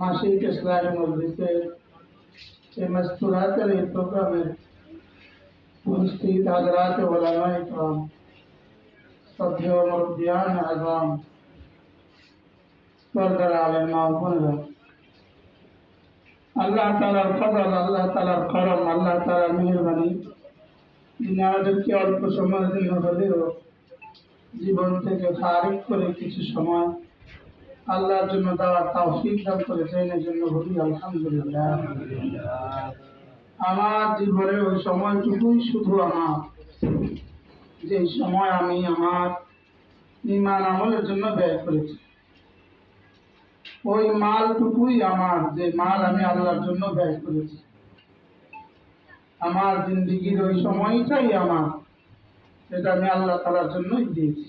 মাসিক ইসলামী মজলিসের এই মাসকুরাতের এই প্রোগ্রামের উপস্থিত হাজরাত ওলামায়ে ইকরাম, শ্রদ্ধেয় মুরব্বিয়ান আযম, পর্দার আলেম মা ও বোনেরা, আল্লাহ তাআলার ফজল, আল্লাহ তাআলার করম, আল্লাহ তাআলার মেহেরবানি, যিনি আমাদেরকে অল্প সময়ের জন্য হলেও জীবন থেকে ফারিক করে কিছু সময় আল্লাহর জন্য দেওয়ার তৌফিক দান করেছেন। এই জন্য বলি আলহামদুলিল্লাহ। আমার জীবনের ওই সময়টুকুই শুধু আমার, যে সময় আমি আমার ঈমান আমলের জন্য ব্যয় করেছি, ওই মালটুকুই আমার, যে মাল আমি আল্লাহর জন্য ব্যয় করেছি। আমার জিন্দেগির ওই সময়টাই আমার, সেটা আমি আল্লাহ তাআলার জন্যই দিয়েছি।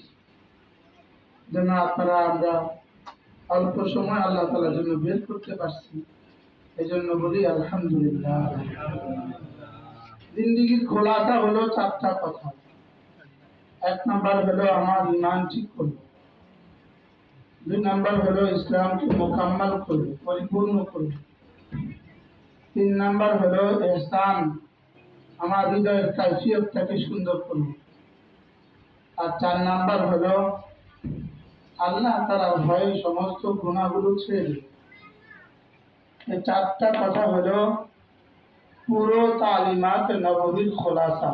যেন আপনারা আমরা অল্প সময় আল্লাহ তাআলার জন্য বের করতে পারছি, এই জন্য বলি আলহামদুলিল্লাহ। জিন্দেগির খোলাসা হলো চারটা কথা। এক নাম্বার হলো আমার ঈমান ঠিক করব, দুই নাম্বার হলো ইসলামকে মোকাম্মল করব, পরিপূর্ণ করব, তিন নাম্বার হলো ইহসান, আমার হৃদয়ের কাইফিয়তটাকে সুন্দর করব, আর চার নাম্বার হলো আল্লাহ তাআলার ভয়ে সমস্ত গুনাহগুলো ছেড়ে দেব। এই চারটা কথা হলো পুরো তালিমাত নববীর খোলাসা।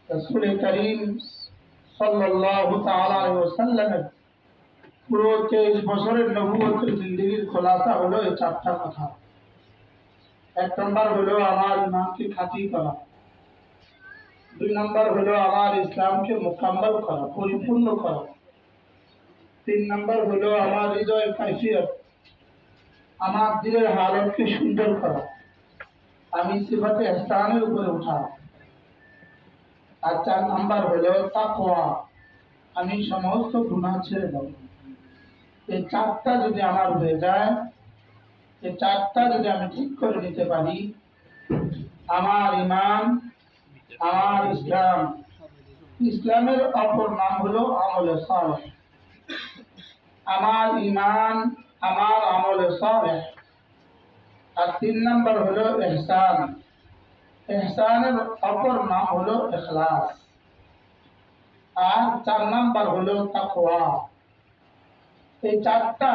রাসূল করিম সাল্লাল্লাহু তাআলা আলাইহি ওয়াসাল্লামের পুরো 23 বছরের নবুয়তের জিন্দেগির খোলাসা হলো এই চারটা কথা। এক নম্বর হলো আমার ঈমানকে খাঁটি করা, দুই নম্বর হলো আমার ইসলামকে মোকাম্মল করা, পরিপূর্ণ করা, তিন নম্বর হলো আমার হৃদয়ের কাইফিয়ত, আমার দিলের হালতকে সুন্দর করা, আমি সিফাতে ইহসানের উপরে উঠা, আর চার নাম্বার হলো তাকওয়া, আমি সমস্ত গুনাহ ছেড়ে দেব। এই চারটা যদি আমার হয়ে যায়, এই চারটা যদি আমি ঠিক করে নিতে পারি, আমার ঈমান, আমার ইসলাম, ইসলামের অপর নাম হলো আমলে সালেহ, আমার ঈমান, আমার আমলে সালেহ, আর তিন নাম্বার হলো ইহসান, ইহসানের অপর নাম হলো ইখলাস, আর চার নাম্বার হলো তাকওয়া। এই চারটা,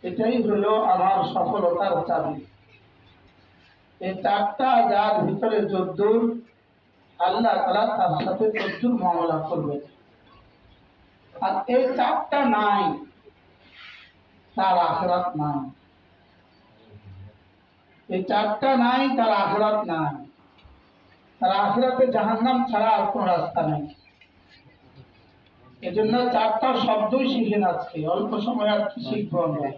এটাই হলো আমার সফলতার চাবি। এই চারটা যার ভিতরে যদ্দূর, আল্লাহ তাআলা তার সাথে তদ্দূর মুআমালা করবে। আর এই চারটা নাই, তার আখিরাত নাই। এই চারটা নাই, তার আখিরাত নাই। তার আখিরাতে জাহান্নাম ছাড়া আর কোনো রাস্তা নাই। এজন্য চারটা শব্দই শিখেন আজকে, অল্প সময় আর কি শিখবো আমরা।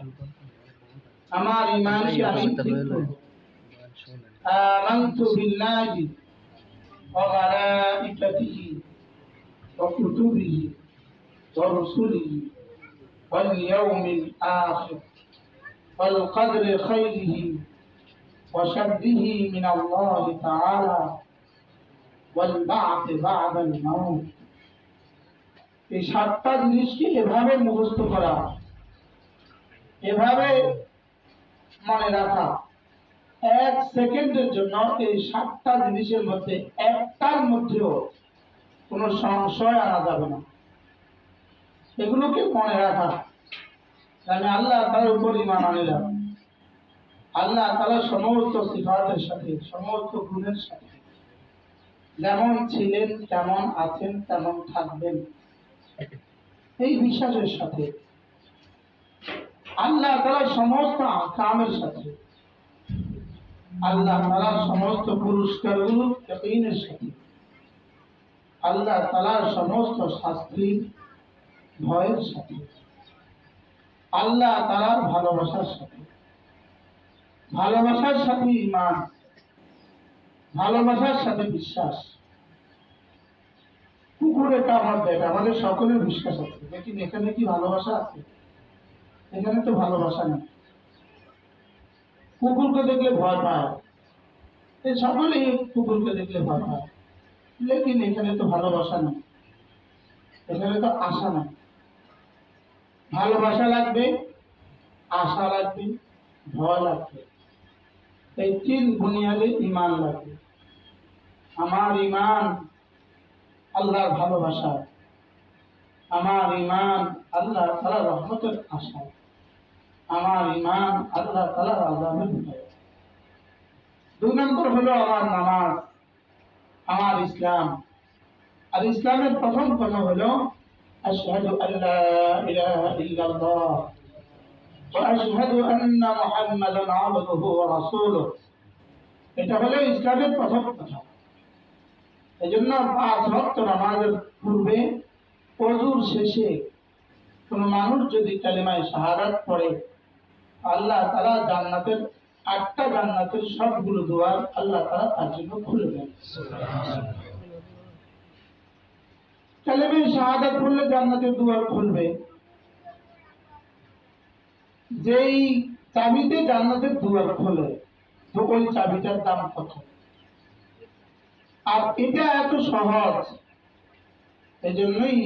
আমার ঈমানকে আমি ঠিক করব। আমানতু বিল্লাহি ওয়া মালাইকাতিহি ওয়া কুতুবিহি ওয়া রুসুলিহি ওয়াল ইয়াউমিল আখির ওয়াল কদরি খাইরিহি ওয়া শাররিহি মিনাল্লাহি তাআলা ওয়াল বা'থি বা'দাল মাউত। এই সাতটা জিনিসকে এভাবে মুখস্থ করা, এভাবে মনে রাখা, এক সেকেন্ডের জন্য এই সাতটা জিনিসের মধ্যে একটার মধ্যেও কোনো সংশয় আনা যাবে না। এগুলোকে মনে রাখা, আমি আল্লাহ তাআলার উপর ঈমান আনলাম, আল্লাহ তাআলার সমস্ত সিফাতের সাথে, সমস্ত গুণের সাথে, যেমন ছিলেন, তেমন আছেন, তেমন থাকবেন, এই বিশ্বাসের সাথে, আল্লাহ তাআলার সমস্ত আহকামের সাথে, আল্লাহ তাআলার সমস্ত পুরস্কারগুলো ইয়াকিনের সাথে, আল্লাহ তাআলার সমস্ত শাস্তির ভয়ের সাথে, আল্লাহ তাআলার ভালোবাসার সাথে। ভালোবাসার সাথে ঈমান, ভালোবাসার সাথে বিশ্বাস। কুকুরে কামড় দেয়, আমাদের সকলের বিশ্বাস আছে, লেকিন এখানে কি ভালোবাসা আছে? এখানে তো ভালোবাসা নেই। কুকুরকে দেখলে ভয় পায়, এই সকলেই কুকুরকে দেখলে ভয় পায়, লেকিন এখানে তো ভালোবাসা নেই, এখানে তো আশা নেই। ভালোবাসা লাগবে, আশা লাগবে, ভয় লাগবে। এই তিন বুনিয়াদে ঈমান লাগবে। আমার ঈমান আল্লাহর ভালোবাসা, আমার ঈমান আল্লাহ তাআলার রহমতের আশা, আমার ঈমান আল্লাহ তাআলার আযাবের ভয়। দুই নম্বর হলো আমার নামাজ, আমার ইসলাম। আর ইসলামের প্রথম কথা হলো আশহাদু আল্লা ইলাহা ইল্লাল্লাহ ওয়া আশহাদু আন্না মুহাম্মাদান আবদুহু ওয়া রাসূলুহু। এটা হলো ইসলামের প্রথম কথা। এজন্য পাঁচ ওয়াক্ত নামাজের পূর্বে ওযুর শেষে কোন মানুষ যদি কালিমায়ে শাহাদাত পড়ে, আল্লাহ তাআলা জান্নাতের 8টা জান্নাতের সবগুলো দুয়ার আল্লাহ তাআলা তার জন্য খুলে দেন। কালিমায়ে শাহাদাত পড়লে জান্নাতের দুয়ার খুলবে। যেই চাবিতে জান্নাতের দুয়ার খোলে, তো ওই চাবিটার দাম কত? আর এটা এত সহজ, এই জন্যই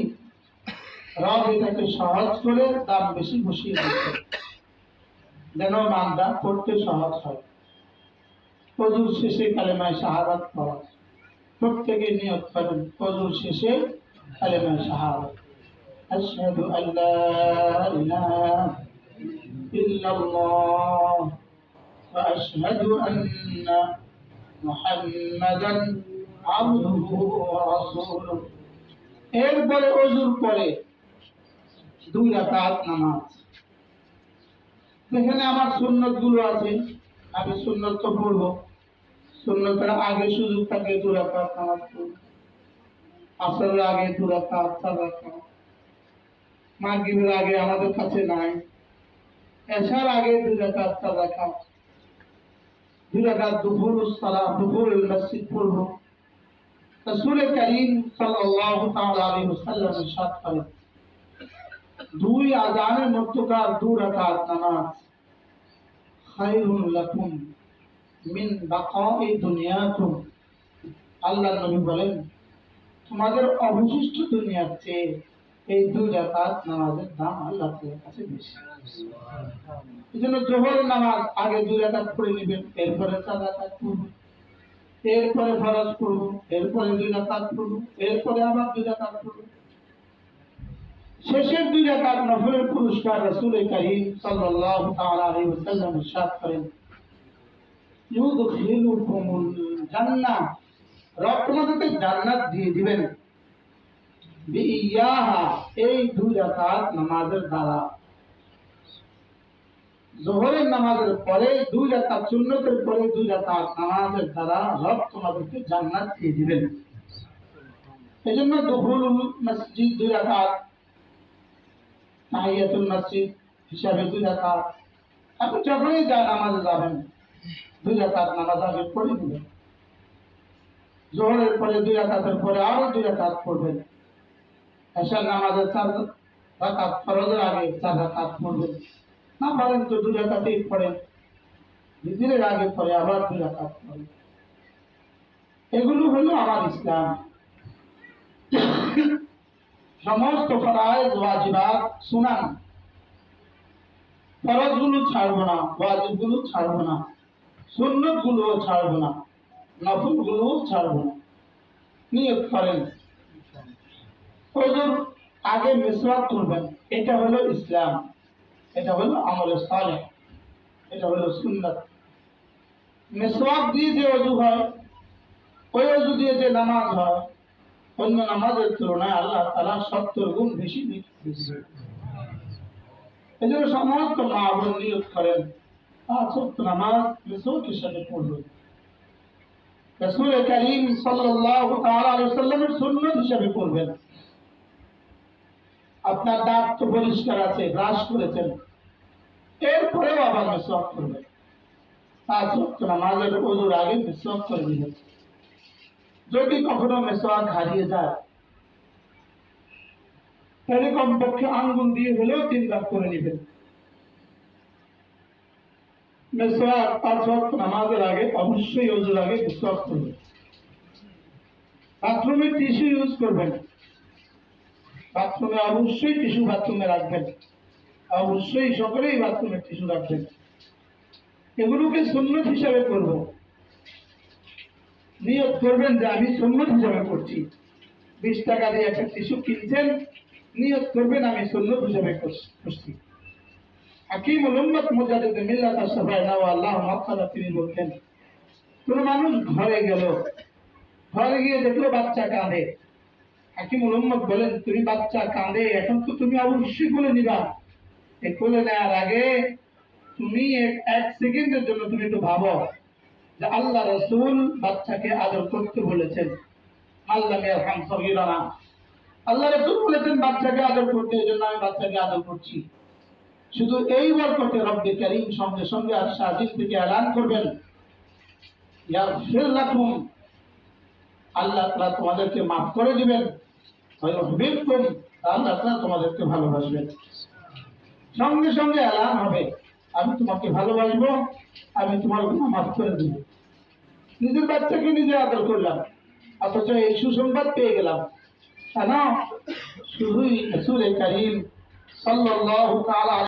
রব এটাকে সহজ করে দাম বেশি বসিয়ে দিচ্ছে, যেন বান্দা পড়তে সহজ হয়। ওযুর শেষে কালেমায়ে শাহাদাত পড়া, প্রত্যেকে নিয়ত করেন ওযুর শেষে কালেমায়ে শাহাদাত, আশহাদু আল্লা ইলাহা ইল্লাল্লাহ ওয়া আশহাদু আন্না মুহাম্মাদান আবদুহু ওয়া রাসূলুহু। এরপরে ওযুর পরে 2 রাকাত নামাজ। এখানে আমার সুন্নত গুলো আছে, আমি সুন্নত তো পড়বো। সুন্নতের আগে সুযোগ থাকে 2 রাকাত নামাজ পড়বো, আসরের আগে 2 রাকাত, 4 রাকাত, মাগরিবের আগে আমাদের কাছে নাই, এশার আগে 2 রাকাত, 4 রাকাত, 2 রাকাত দুহুরুস সালাত, দুহুরুল মসজিদ পড়বো। রাসূল করিম সাল্লাল্লাহু তাআলা আলাইহি ওয়াসাল্লাম ইরশাদ করেন, 2 আযানের মধ্যকার 2 রাকাত নামাজ খায়রুন লাকুম মিন বাকাই দুনিয়াকুম। আল্লাহর নবী বলেন, তোমাদের অবশিষ্ট দুনিয়ার চেয়ে এই 2 রাকাত নামাজের দাম আল্লাহর কাছে বেশি। এজন্য জোহর নামাজ আগে 2 রাকাত পড়ে নেবেন, এরপরে 4 রাকাত পড়বেন, এরপরে ফরজ পড়বো, এরপরে 2 রাকাত পড়বো, এরপরে আবার 2 রাকাত পড়বো। শেষের 2 রাকাত নফলের পুরস্কার রাসূল করিম সাল্লাল্লাহু তাআলা আলাইহি ওয়াসাল্লাম ইরশাদ করেন, ইউদখিলুকুমুল জান্নাহ, রব তোমাদেরকে জান্নাত দিয়ে দিবেন, বিইয়াহা, এই 2 রাকাত নামাজের দ্বারা। যোহরের নামাজের পরে 2 রাকাত, সুন্নতের পরে 2 রাকাত নামাজের দ্বারা রব তোমাদেরকে জান্নাত দিয়ে দিবেন। এজন্য দুহুরুল মসজিদ 2 রাকাত, তাহিয়াতুল মসজিদ হিসাবে 2 রাকাত। আপনি যখনই নামাজে যাবেন 2 রাকাত নামাজ আগে পড়ে নেবেন। যোহরের পরে 2 রাকাতের পরে আরো 2 রাকাত পড়বেন। এশার নামাজের 4 রাকাত, ফরজের আগে 4 রাকাত পড়বেন। না পারেন তো 2 রাকাতেই পড়েন, বিজরের আগে পরে আবার 2 রাকাত পড়েন। এগুলো হলো আমার ইসলাম। সমস্ত ফরজ ওয়াজিবাত সুনান, ফরজগুলো ছাড়বো না, ওয়াজিবগুলো ছাড়বো না, সুন্নতগুলো ছাড়বো না, নফলগুলো ছাড়বো না। নিয়ত করেন ওযুর আগে মিসওয়াক করবেন, এটা হলো ইসলাম, এটা হলো আমলে সালেহ, এটা হলো সুন্নাত। মিসওয়াক দিয়ে যে ওযু হয়, ওই ওযু দিয়ে যে নামাজ হয়, অন্য নামাজের তুলনায় আল্লাহ তাআলা 70 গুণ বেশি দিচ্ছেন। এজন্য সমস্ত মা বোন নিয়ত করেন 5 ওয়াক্ত নামাজ মিসওয়াকের সাথে পড়বেন। রাসূল করিম সাল্লাল্লাহু তাআলা আলাইহি ওয়াসাল্লামের সুন্নাত হিসেবে পড়বেন। আপনার দাঁত তো পরিষ্কার আছে, ব্রাশ করেছেন, এরপরেও আবার মিসওয়াক করবেন। 5 ওয়াক্ত নামাজের ওযুর আগে মিসওয়াক করে দিবেন। যদি কখনো মিসওয়াক হারিয়ে যায়, তাহলে কমপক্ষে আঙ্গুল দিয়ে হলেও 3 বার করে নেবেন। মিসওয়াক 5 ওয়াক্ত নামাজের আগে অবশ্যই ওযুর আগে মিসওয়াক করবেন। বাথরুমে টিস্যু ইউজ করবেন, বাথরুমে অবশ্যই টিস্যু বাথরুমে রাখবেন। অবশ্যই সকলেই বাথরুমের টিস্যু রাখবেন। এগুলোকে সুন্নত হিসাবে করব। নিয়ত করবেন যে আমি সুন্নত হিসাবে করছি। 20 টাকা দিয়ে একটা টিস্যু কিনছেন, নিয়ত করবেন আমি সুন্নত হিসাবে করছি। হাকিমুল উম্মত মুজাদ্দিদ মিল্লাত আশ-শাফা'না ওয়া আল্লাহু মাক্কালা তিনি বলতেন, কোন মানুষ ঘরে গেল, ঘরে গিয়ে দেখলো বাচ্চা কাঁদে। হাকিমুল উম্মত বলেন, তুমি বাচ্চা কাঁদে, এখন তো তুমি অবশ্যই কোলে নিবা। এই কোলে নেওয়ার আগে তুমি এক সেকেন্ডের জন্য তুমি একটু ভাবো যে আল্লাহ রাসূল বাচ্চাকে আদর করতে বলেছেন। আল্লাহ ইয়ারহাম সগীরানা, আল্লাহ রাসূল বলেছেন বাচ্চাকে আদর করতে, এজন্য আমি বাচ্চাকে আদর করছি। শুধু এই বরকতে রব্বে কারীম সঙ্গে সঙ্গে আর শাহিদ থেকে এলান করবেন, ইয়াগফির লাকুম, আল্লাহ তাআলা তোমাদেরকে মাফ করে দিবেন, ওয়া ইউহিব্বুকুম, আল্লাহ তাআলা তোমাদেরকে ভালোবাসবেন। সঙ্গে সঙ্গে এলান হবে, আমি তোমাকে ভালোবাসবো, আমি তোমার গুনাহ মাফ করে দেব। নিজের বাচ্চাকে নিজে আদর করলাম, অথচ এই সুসংবাদ পেয়ে গেলাম। কেন? শুধুই রাসূল কারীম সাল্লাল্লাহু তাআলা